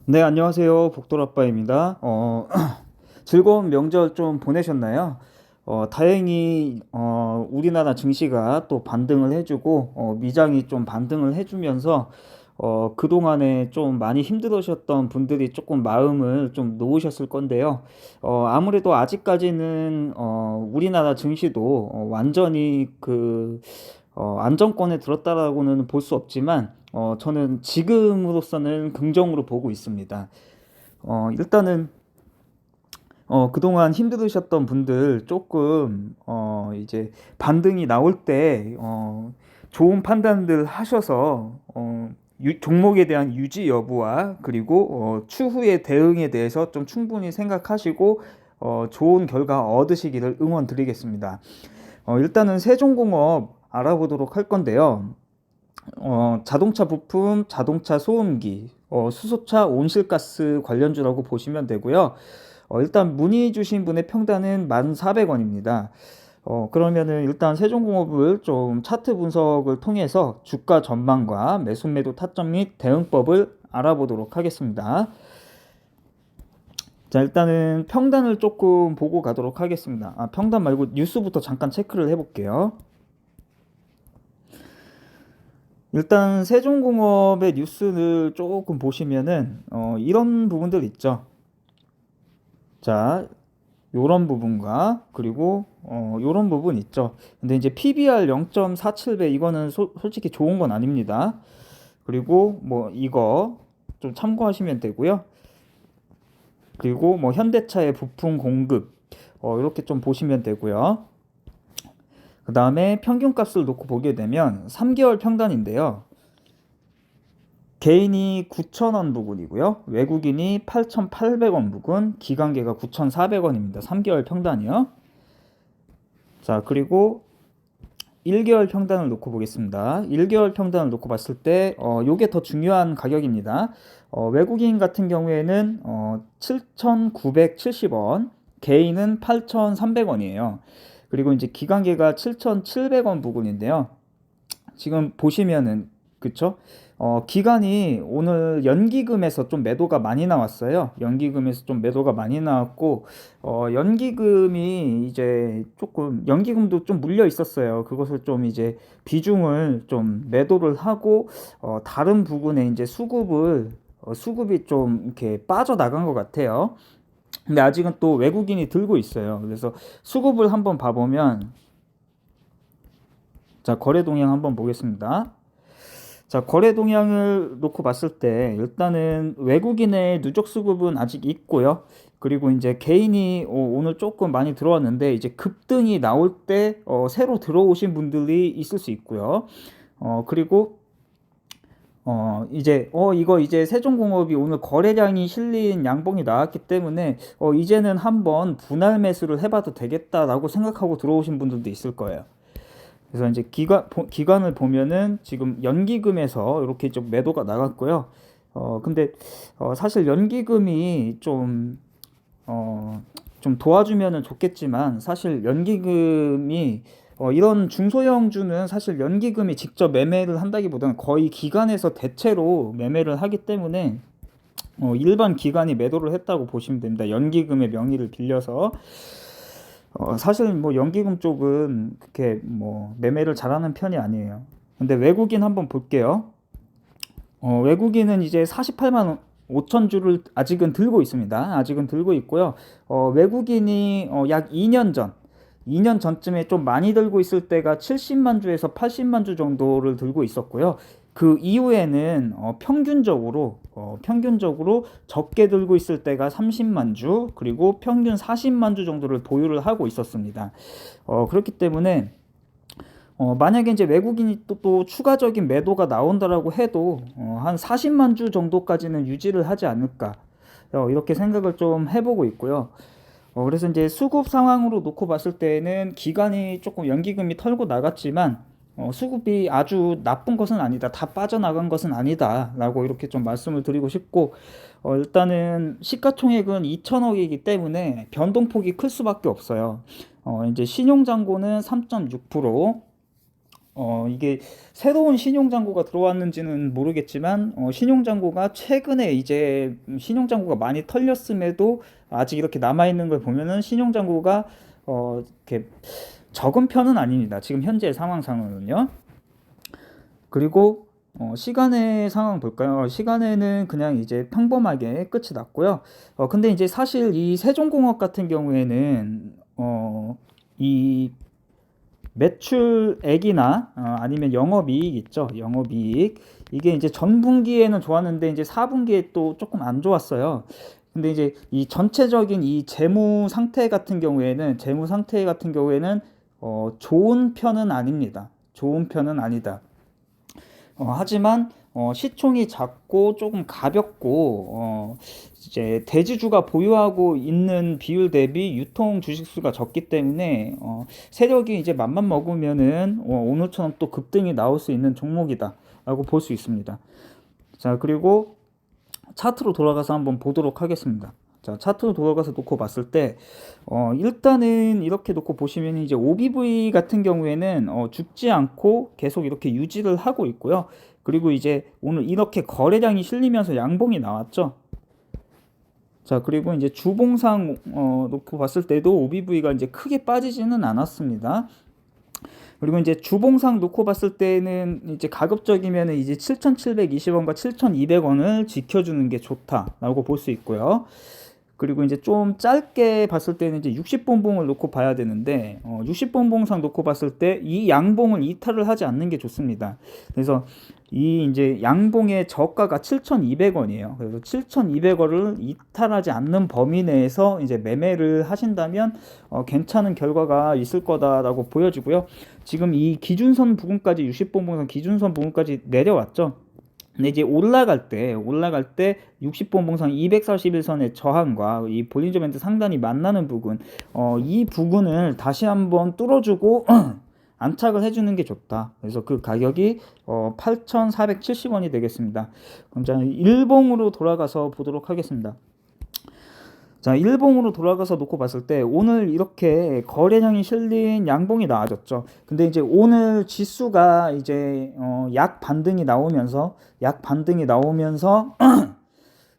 네, 안녕하세요. 복돌아빠입니다. 즐거운 명절 좀 보내셨나요? 다행히, 우리나라 증시가 또 반등을 해주고, 미장이 좀 반등을 해주면서, 그동안에 좀 많이 힘들으셨던 분들이 조금 마음을 좀 놓으셨을 건데요. 아무래도 아직까지는, 우리나라 증시도 완전히 안정권에 들었다라고는 볼 수 없지만, 저는 지금으로서는 긍정으로 보고 있습니다. 일단은 그동안 힘들으셨던 분들 조금 이제 반등이 나올 때 좋은 판단들 하셔서 종목에 대한 유지 여부와 그리고 추후의 대응에 대해서 좀 충분히 생각하시고 좋은 결과 얻으시기를 응원드리겠습니다. 일단은 세종공업 알아보도록 할 건데요. 자동차 부품, 자동차 소음기, 수소차 온실가스 관련주라고 보시면 되고요. 일단 문의 주신 분의 평단은 1,400원입니다. 그러면은 일단 세종공업을 좀 차트 분석을 통해서 주가 전망과 매수 매도 타점 및 대응법을 알아보도록 하겠습니다. 자, 일단은 평단을 조금 보고 가도록 하겠습니다. 평단 말고 뉴스부터 잠깐 체크를 해볼게요. 일단 세종공업의 뉴스를 조금 보시면은 이런 부분들 있죠. 자, 요런 부분과 그리고 요런 부분 있죠. 근데 이제 PBR 0.47배 이거는 솔직히 좋은 건 아닙니다. 그리고 뭐 이거 좀 참고하시면 되고요. 그리고 뭐 현대차의 부품 공급 이렇게 좀 보시면 되고요. 그 다음에 평균값을 놓고 보게 되면 3개월 평단인데요. 개인이 9,000원 부근이고요. 외국인이 8,800원 부근, 기관계가 9,400원입니다. 3개월 평단이요. 자, 그리고 1개월 평단을 놓고 보겠습니다. 1개월 평단을 놓고 봤을 때 요게 더 중요한 가격입니다. 외국인 같은 경우에는 7,970원, 개인은 8,300원이에요. 그리고 이제 기관계가 7,700원 부근인데요. 지금 보시면은 그쵸? 기간이 오늘 연기금에서 좀 매도가 많이 나왔어요. 연기금에서 좀 매도가 많이 나왔고, 연기금이 이제 조금, 연기금도 좀 물려 있었어요. 그것을 좀 이제 비중을 좀 매도를 하고, 다른 부분에 이제 수급이 좀 이렇게 빠져나간 것 같아요. 근데 아직은 또 외국인이 들고 있어요. 그래서 수급을 한번 봐보면, 자, 거래 동향 한번 보겠습니다. 자, 거래 동향을 놓고 봤을 때 일단은 외국인의 누적 수급은 아직 있고요. 그리고 이제 개인이 오늘 조금 많이 들어왔는데 이제 급등이 나올 때 새로 들어오신 분들이 있을 수 있고요. 그리고 이거 이제 세종공업이 오늘 거래량이 실린 양봉이 나왔기 때문에 이제는 한번 분할 매수를 해봐도 되겠다라고 생각하고 들어오신 분들도 있을 거예요. 그래서 이제 기간을 보면은 지금 연기금에서 이렇게 좀 매도가 나갔고요. 근데 사실 연기금이 좀 도와주면은 좋겠지만 사실 연기금이 이런 중소형주는 사실 연기금이 직접 매매를 한다기보다는 거의 기관에서 대체로 매매를 하기 때문에 일반 기관이 매도를 했다고 보시면 됩니다. 연기금의 명의를 빌려서. 사실 뭐 연기금 쪽은 그렇게 뭐 매매를 잘하는 편이 아니에요. 근데 외국인 한번 볼게요. 외국인은 이제 48만 5천 주를 아직은 들고 있습니다. 아직은 들고 있고요. 외국인이 약 2년 전쯤에 좀 많이 들고 있을 때가 70만 주에서 80만 주 정도를 들고 있었고요. 그 이후에는 평균적으로 적게 들고 있을 때가 30만 주, 그리고 평균 40만 주 정도를 보유를 하고 있었습니다. 그렇기 때문에 만약에 이제 외국인이 또 추가적인 매도가 나온다라고 해도 한 40만 주 정도까지는 유지를 하지 않을까 이렇게 생각을 좀 해보고 있고요. 그래서 이제 수급 상황으로 놓고 봤을 때는 기간이 조금 연기금이 털고 나갔지만 수급이 아주 나쁜 것은 아니다, 다 빠져나간 것은 아니다 라고 이렇게 좀 말씀을 드리고 싶고, 일단은 시가총액은 2천억이기 때문에 변동폭이 클 수밖에 없어요. 이제 신용잔고는 3.6%, 이게 새로운 신용잔고가 들어왔는지는 모르겠지만, 신용잔고가 최근에 이제 신용잔고가 많이 털렸음에도 아직 이렇게 남아있는 걸 보면은 신용잔고가 이렇게 적은 편은 아닙니다. 지금 현재 상황상으로는요. 그리고 시간의 상황 볼까요? 시간에는 그냥 이제 평범하게 끝이 났고요. 근데 이제 사실 이 세종공업 같은 경우에는 이 매출액이나 아니면 영업이익 있죠. 영업이익. 이게 이제 전분기에는 좋았는데 이제 4분기에 또 조금 안 좋았어요. 근데 이제 이 전체적인 이 재무 상태 같은 경우에는 좋은 편은 아닙니다. 좋은 편은 아니다. 하지만 시총이 작고 조금 가볍고 이제 대지주가 보유하고 있는 비율 대비 유통 주식수가 적기 때문에 세력이 이제 맘만 먹으면은 오늘처럼 또 급등이 나올 수 있는 종목이다라고 볼 수 있습니다. 자, 그리고 차트로 돌아가서 한번 보도록 하겠습니다. 자, 차트로 돌아가서 놓고 봤을 때 일단은 이렇게 놓고 보시면 이제 OBV 같은 경우에는 죽지 않고 계속 이렇게 유지를 하고 있고요. 그리고 이제 오늘 이렇게 거래량이 실리면서 양봉이 나왔죠. 자, 그리고 이제 주봉상 놓고 봤을 때도 OBV가 이제 크게 빠지지는 않았습니다. 그리고 이제 주봉상 놓고 봤을 때는 이제 가급적이면 이제 7,720원과 7,200원을 지켜주는 게 좋다라고 볼 수 있고요. 그리고 이제 좀 짧게 봤을 때는 이제 60분봉을 놓고 봐야 되는데 60분봉상 놓고 봤을 때 이 양봉을 이탈을 하지 않는 게 좋습니다. 그래서 이 이제 양봉의 저가가 7,200원이에요. 그래서 7,200원을 이탈하지 않는 범위 내에서 이제 매매를 하신다면 괜찮은 결과가 있을 거다라고 보여지고요. 지금 이 기준선 부근까지 60분봉상 기준선 부근까지 내려왔죠. 근데 이제 올라갈 때 60분봉상 241선의 저항과 이 볼린저 밴드 상단이 만나는 부분, 이 부분을 다시 한번 뚫어주고 안착을 해주는 게 좋다. 그래서 그 가격이 8,470원이 되겠습니다. 그럼 자, 일봉으로 돌아가서 보도록 하겠습니다. 자, 일봉으로 돌아가서 놓고 봤을 때 오늘 이렇게 거래량이 실린 양봉이 나와졌죠. 근데 이제 오늘 지수가 이제 약 반등이 나오면서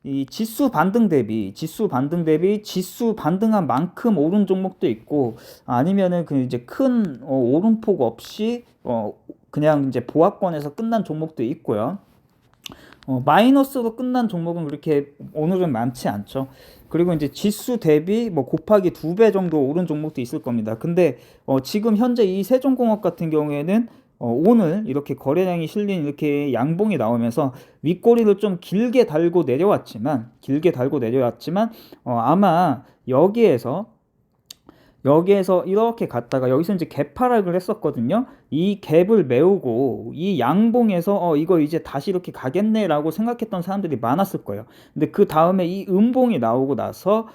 이 지수 반등 대비 지수 반등한 만큼 오른 종목도 있고, 아니면은 그 이제 큰 오름폭 없이 그냥 이제 보합권에서 끝난 종목도 있고요. 마이너스로 끝난 종목은 그렇게 오늘은 많지 않죠. 그리고 이제 지수 대비 뭐 곱하기 2배 정도 오른 종목도 있을 겁니다. 근데 지금 현재 이 세종공업 같은 경우에는 오늘 이렇게 거래량이 실린 이렇게 양봉이 나오면서 윗꼬리를 좀 길게 달고 내려왔지만 아마 여기에서 이렇게 갔다가 여기서 이제 갭 하락을 했었거든요. 이 갭을 메우고 이 양봉에서 이거 이제 다시 이렇게 가겠네라고 생각했던 사람들이 많았을 거예요. 근데 그 다음에 이 음봉이 나오고 나서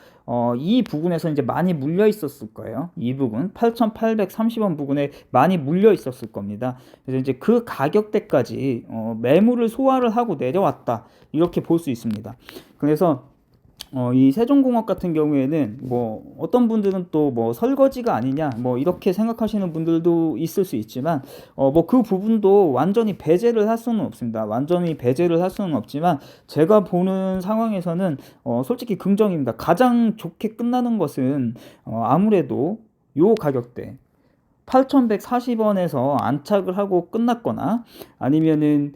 이 부분에서 이제 많이 물려 있었을 거예요. 이 부분 8,830원 부분에 많이 물려 있었을 겁니다. 그래서 이제 그 가격대까지 매물을 소화를 하고 내려왔다, 이렇게 볼 수 있습니다. 그래서 이 세종공업 같은 경우에는 뭐 어떤 분들은 또 뭐 설거지가 아니냐 뭐 이렇게 생각하시는 분들도 있을 수 있지만 뭐 그 부분도 완전히 배제를 할 수는 없습니다. 완전히 배제를 할 수는 없지만 제가 보는 상황에서는 솔직히 긍정입니다. 가장 좋게 끝나는 것은 아무래도 요 가격대 8,140원에서 안착을 하고 끝났거나 아니면은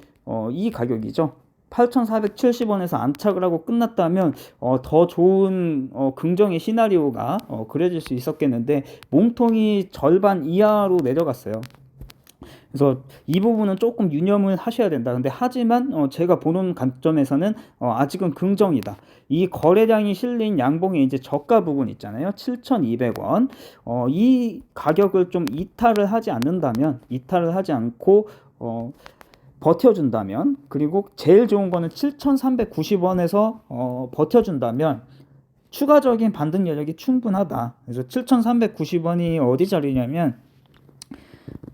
이 가격이죠. 8,470원에서 안착을 하고 끝났다면 더 좋은 긍정의 시나리오가 그려질 수 있었겠는데 몸통이 절반 이하로 내려갔어요. 그래서 이 부분은 조금 유념을 하셔야 된다. 근데 하지만 제가 보는 관점에서는 아직은 긍정이다. 이 거래량이 실린 양봉의 이제 저가 부분 있잖아요. 7,200원. 이 가격을 좀 이탈을 하지 않고 버텨준다면, 그리고 제일 좋은 거는 7,390원에서 버텨준다면 추가적인 반등 여력이 충분하다. 그래서 7,390원이 어디 자리냐면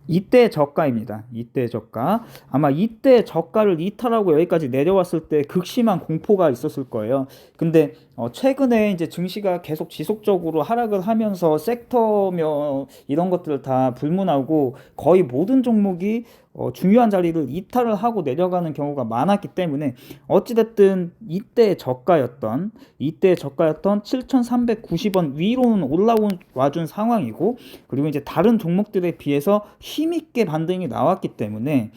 이때 저가입니다. 이때 저가. 아마 이때 저가를 이탈하고 여기까지 내려왔을 때 극심한 공포가 있었을 거예요. 근데 최근에 이제 증시가 계속 지속적으로 하락을 하면서 섹터며 이런 것들을 다 불문하고 거의 모든 종목이 중요한 자리를 이탈을 하고 내려가는 경우가 많았기 때문에 어찌됐든 이때 저가였던 7,390원 위로는 올라와준 상황이고, 그리고 이제 다른 종목들에 비해서 힘있게 반등이 나왔기 때문에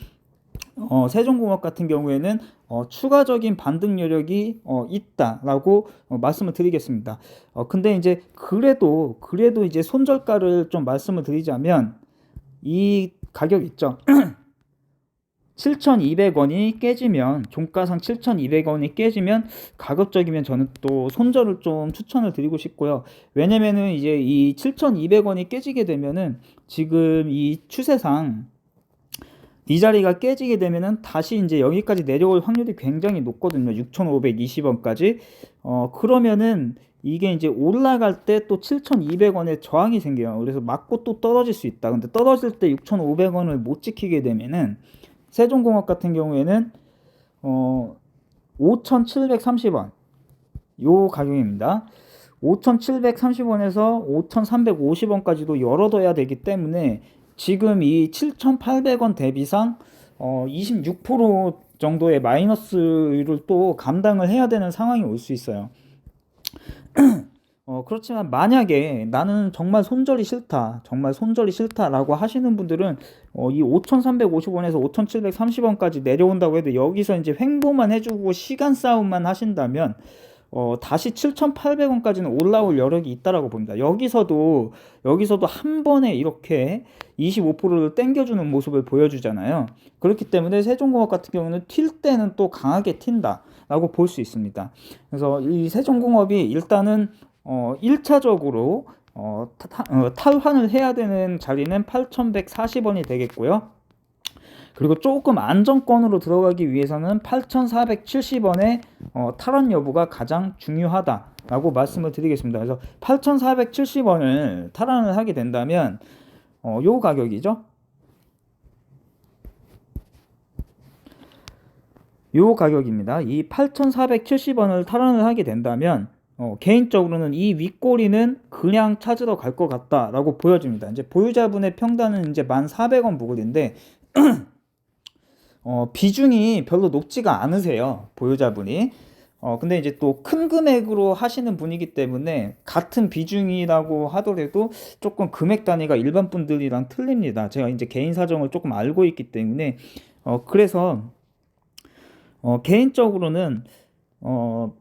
세종공업 같은 경우에는 추가적인 반등 여력이 있다라고 말씀을 드리겠습니다. 근데 이제 그래도 이제 손절가를 좀 말씀을 드리자면 이 가격 있죠. 7,200원이 깨지면, 종가상 7,200원이 깨지면 가급적이면 저는 또 손절을 좀 추천을 드리고 싶고요. 왜냐면은 이제 이 7,200원이 깨지게 되면은 지금 이 추세상 이 자리가 깨지게 되면은 다시 이제 여기까지 내려올 확률이 굉장히 높거든요. 6,520원까지. 그러면은 이게 이제 올라갈 때 또 7,200원의 저항이 생겨요. 그래서 맞고 또 떨어질 수 있다. 근데 떨어질 때 6,500원을 못 지키게 되면은 세종공업 같은 경우에는 5,730원 요 가격입니다. 5,730원에서 5,350원까지도 열어둬야 되기 때문에 지금 이 7,800원 대비상 26% 정도의 마이너스를 또 감당을 해야 되는 상황이 올 수 있어요. 그렇지만 만약에 나는 정말 손절이 싫다라고 하시는 분들은 이 5,350원에서 5,730원까지 내려온다고 해도 여기서 이제 횡보만 해주고 시간 싸움만 하신다면 다시 7,800원까지는 올라올 여력이 있다라고 봅니다. 여기서도 한 번에 이렇게 25%를 땡겨주는 모습을 보여주잖아요. 그렇기 때문에 세종공업 같은 경우는 튈 때는 또 강하게 튄다라고 볼 수 있습니다. 그래서 이 세종공업이 일단은 1차적으로 탈환을 해야 되는 자리는 8,140원이 되겠고요. 그리고 조금 안정권으로 들어가기 위해서는 8,470원의 탈환 여부가 가장 중요하다라고 말씀을 드리겠습니다. 그래서 8,470원을 탈환을 하게 된다면 요 가격이죠. 요 가격입니다. 이 8,470원을 탈환을 하게 된다면 개인적으로는 이 윗꼬리는 그냥 찾으러 갈 것 같다라고 보여집니다. 이제 보유자분의 평단은 이제 1,400원 부근인데 비중이 별로 높지가 않으세요, 보유자분이. 근데 이제 또 큰 금액으로 하시는 분이기 때문에 같은 비중이라고 하더라도 조금 금액 단위가 일반 분들이랑 틀립니다. 제가 이제 개인 사정을 조금 알고 있기 때문에 그래서 개인적으로는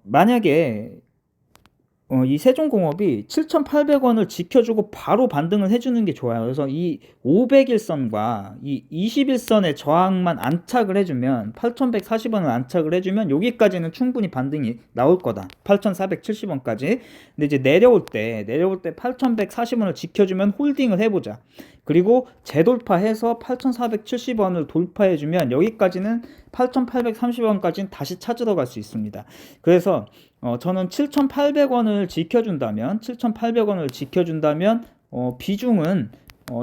만약에 이 세종공업이 7,800원을 지켜주고 바로 반등을 해주는 게 좋아요. 그래서 이 500일선과 이 21선의 저항만 안착을 해주면, 8,140원을 안착을 해주면 여기까지는 충분히 반등이 나올 거다. 8,470원까지. 근데 이제 내려올 때 8,140원을 지켜주면 홀딩을 해보자. 그리고 재돌파해서 8,470원을 돌파해주면 여기까지는 8,830원까지는 다시 찾으러 갈 수 있습니다. 그래서 저는 7,800원을 지켜준다면 비중은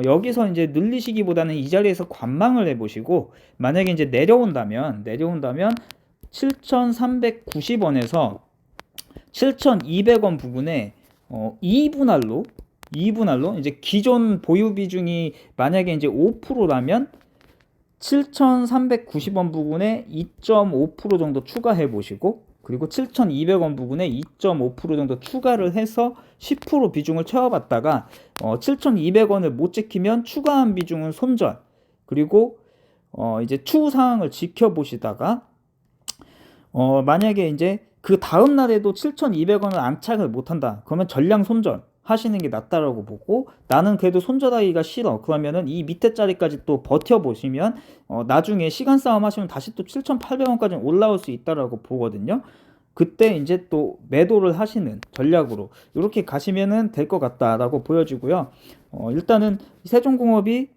여기서 이제 늘리시기보다는 이 자리에서 관망을 해보시고, 만약에 이제 내려온다면 7,390원에서 7,200원 부분에 2분할로 이제 기존 보유 비중이 만약에 이제 5%라면 7,390원 부분에 2.5% 정도 추가해 보시고, 그리고 7,200원 부분에 2.5% 정도 추가를 해서 10% 비중을 채워봤다가 7,200원을 못 지키면 추가한 비중은 손절, 그리고 이제 추후 상황을 지켜보시다가 만약에 이제 그 다음 날에도 7,200원을 안착을 못한다, 그러면 전량 손절 하시는 게 낫다라고 보고, 나는 그래도 손절하기가 싫어, 그러면은 이 밑에 자리까지 또 버텨보시면 나중에 시간 싸움 하시면 다시 또 7,800원까지 올라올 수 있다라고 보거든요. 그때 이제 또 매도를 하시는 전략으로 이렇게 가시면은 될 것 같다라고 보여지고요. 일단은 세종공업이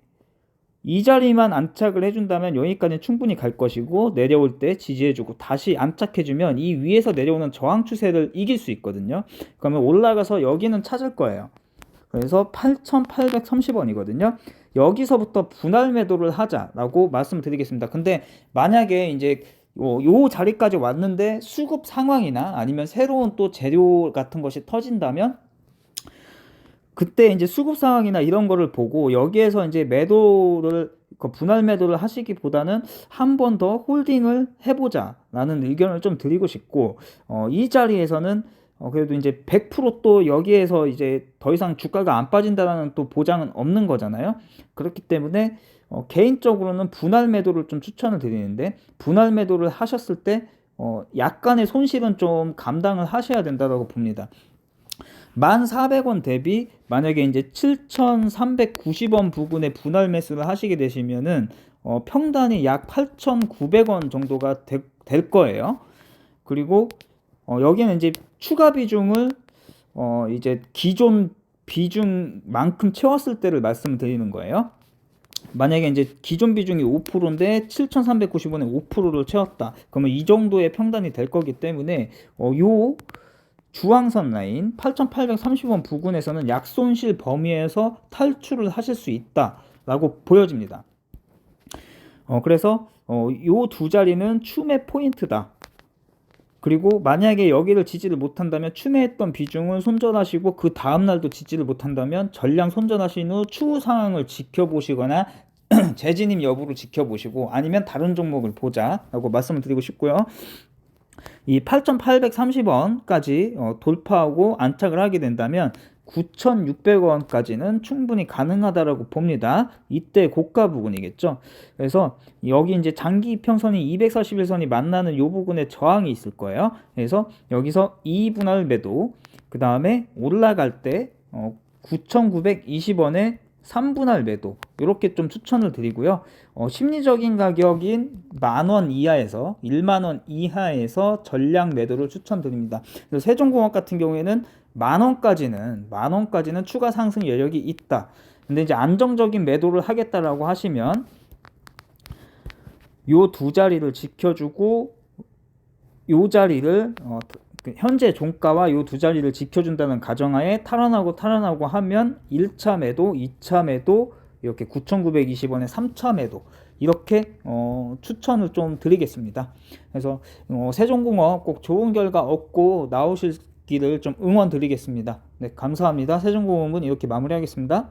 이 자리만 안착을 해준다면 여기까지는 충분히 갈 것이고, 내려올 때 지지해주고 다시 안착해주면 이 위에서 내려오는 저항 추세를 이길 수 있거든요. 그러면 올라가서 여기는 찾을 거예요. 그래서 8,830원이거든요. 여기서부터 분할 매도를 하자라고 말씀드리겠습니다. 근데 만약에 이제 요 자리까지 왔는데 수급 상황이나 아니면 새로운 또 재료 같은 것이 터진다면 그때 이제 수급 상황이나 이런 거를 보고 여기에서 이제 매도를 분할 매도를 하시기보다는 한 번 더 홀딩을 해보자라는 의견을 좀 드리고 싶고, 이 자리에서는 그래도 이제 100% 또 여기에서 이제 더 이상 주가가 안 빠진다라는 또 보장은 없는 거잖아요. 그렇기 때문에 개인적으로는 분할 매도를 좀 추천을 드리는데, 분할 매도를 하셨을 때 약간의 손실은 좀 감당을 하셔야 된다고 봅니다. 1,400원 대비 만약에 이제 7,390원 부근에 분할 매수를 하시게 되시면은 평단이 약 8,900원 정도가 될 거예요. 그리고 여기는 이제 추가 비중을 이제 기존 비중만큼 채웠을 때를 말씀드리는 거예요. 만약에 이제 기존 비중이 5%인데 7,390원에 5%를 채웠다. 그러면 이 정도의 평단이 될 거기 때문에 요 주황선 라인 8,830원 부근에서는 약손실 범위에서 탈출을 하실 수 있다라고 보여집니다. 그래서 요 두 자리는 추매 포인트다. 그리고 만약에 여기를 지지를 못한다면 추매했던 비중을 손절하시고 그 다음날도 지지를 못한다면 전량 손절하신 후 추후 상황을 지켜보시거나 재진입 여부를 지켜보시고 아니면 다른 종목을 보자라고 말씀을 드리고 싶고요. 이 8,830원까지 돌파하고 안착을 하게 된다면 9,600원까지는 충분히 가능하다라고 봅니다. 이때 고가 부근이겠죠. 그래서 여기 이제 장기 이평선이 241선이 만나는 요 부분에 저항이 있을 거예요. 그래서 여기서 2분할 매도, 그 다음에 올라갈 때 9,920원에 3분할 매도, 이렇게 좀 추천을 드리고요. 심리적인 가격인 10,000원 이하에서 10,000원 이하에서 전량 매도를 추천드립니다. 그래서 세종공업 같은 경우에는 10,000원까지는 추가 상승 여력이 있다. 근데 이제 안정적인 매도를 하겠다라고 하시면 요 두 자리를 지켜주고 요 자리를 현재 종가와 요 두 자리를 지켜준다는 가정하에 탈환하고 하면 1차 매도, 2차 매도, 이렇게 9,920원에 3차 매도, 이렇게 추천을 좀 드리겠습니다. 그래서 세종공업 꼭 좋은 결과 얻고 나오시기를 좀 응원 드리겠습니다. 네, 감사합니다. 세종공업은 이렇게 마무리하겠습니다.